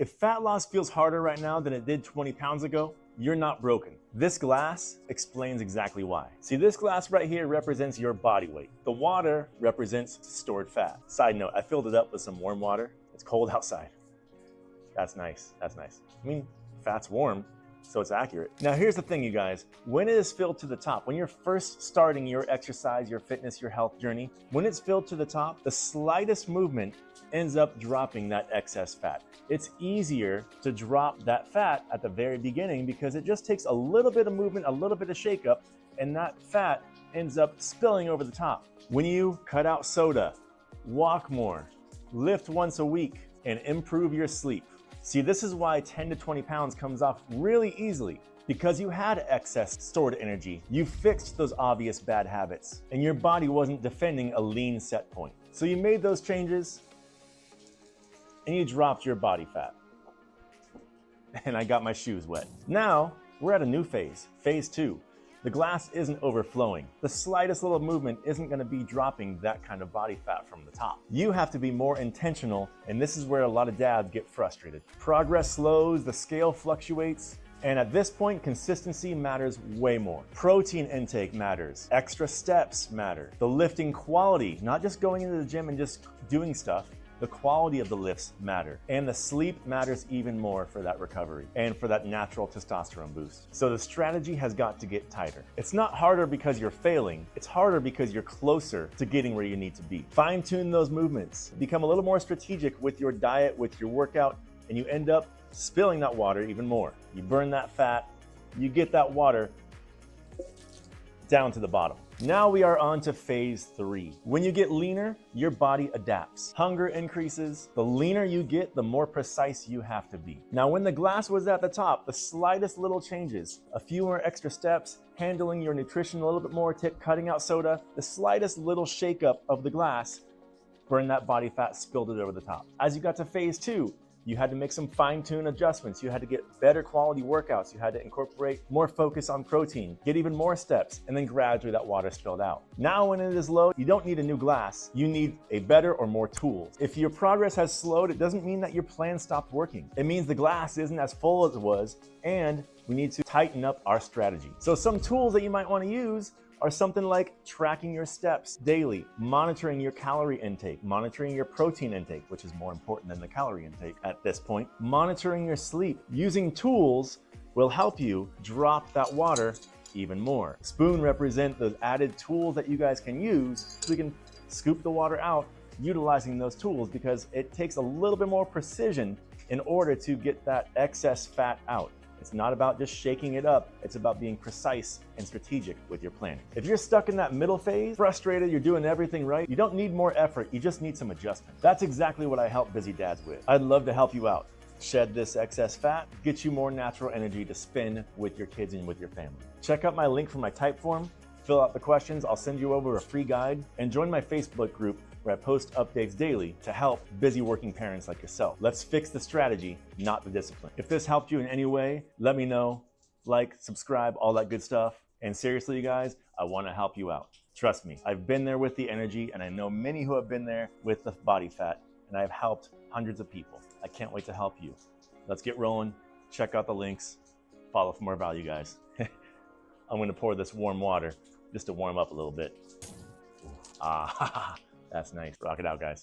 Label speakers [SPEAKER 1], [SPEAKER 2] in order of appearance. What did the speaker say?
[SPEAKER 1] If fat loss feels harder right now than it did 20 pounds ago, you're not broken. This glass explains exactly why. See, this glass right here represents your body weight. The water represents stored fat. Side note, I filled it up with some warm water. It's cold outside. That's nice, that's nice. I mean, fat's warm, so it's accurate. Now here's the thing, you guys. When it is filled to the top, when you're first starting your exercise, your fitness, your health journey, when it's filled to the top, the slightest movement ends up dropping that excess fat. It's easier to drop that fat at the very beginning because it just takes a little bit of movement, a little bit of shakeup, and that fat ends up spilling over the top. When you cut out soda, walk more, lift once a week, and improve your sleep. See, this is why 10 to 20 pounds comes off really easily. Because you had excess stored energy, you fixed those obvious bad habits, and your body wasn't defending a lean set point. So you made those changes, and you dropped your body fat. And I got my shoes wet. Now, we're at a new phase, phase 2. The glass isn't overflowing. The slightest little movement isn't gonna be dropping that kind of body fat from the top. You have to be more intentional, and this is where a lot of dads get frustrated. Progress slows, the scale fluctuates, and at this point, consistency matters way more. Protein intake matters. Extra steps matter. The lifting quality, not just going into the gym and just doing stuff, the quality of the lifts matter. And the sleep matters even more for that recovery and for that natural testosterone boost. So the strategy has got to get tighter. It's not harder because you're failing. It's harder because you're closer to getting where you need to be. Fine tune those movements. Become a little more strategic with your diet, with your workout, and you end up spilling that water even more. You burn that fat, you get that water down to the bottom. Now we are on to phase 3. When you get leaner, your body adapts. Hunger increases. The leaner you get, the more precise you have to be. Now, when the glass was at the top, the slightest little changes, a few more extra steps, handling your nutrition a little bit more, cutting out soda, the slightest little shakeup of the glass, burned that body fat, spilled it over the top. As you got to phase 2, you had to make some fine-tune adjustments. You had to get better quality workouts. You had to incorporate more focus on protein, get even more steps, and then gradually that water spilled out. Now when it is low, you don't need a new glass. You need a better or more tools. If your progress has slowed, it doesn't mean that your plan stopped working. It means the glass isn't as full as it was, and we need to tighten up our strategy. So some tools that you might want to use are something like tracking your steps daily, monitoring your calorie intake, monitoring your protein intake, which is more important than the calorie intake at this point, monitoring your sleep. Using tools will help you drop that water even more. Spoon represent those added tools that you guys can use so we can scoop the water out utilizing those tools, because it takes a little bit more precision in order to get that excess fat out. It's not about just shaking it up. It's about being precise and strategic with your planning. If you're stuck in that middle phase, frustrated, you're doing everything right, you don't need more effort. You just need some adjustment. That's exactly what I help busy dads with. I'd love to help you out. Shed this excess fat, get you more natural energy to spend with your kids and with your family. Check out my link for my type form, fill out the questions, I'll send you over a free guide, and join my Facebook group where I post updates daily to help busy working parents like yourself. Let's fix the strategy, not the discipline. If this helped you in any way, let me know. Like, subscribe, all that good stuff. And seriously, you guys, I want to help you out. Trust me, I've been there with the energy, and I know many who have been there with the body fat, and I've helped hundreds of people. I can't wait to help you. Let's get rolling. Check out the links. Follow for more value, guys. I'm going to pour this warm water just to warm up a little bit. Ah, that's nice. Rock it out, guys.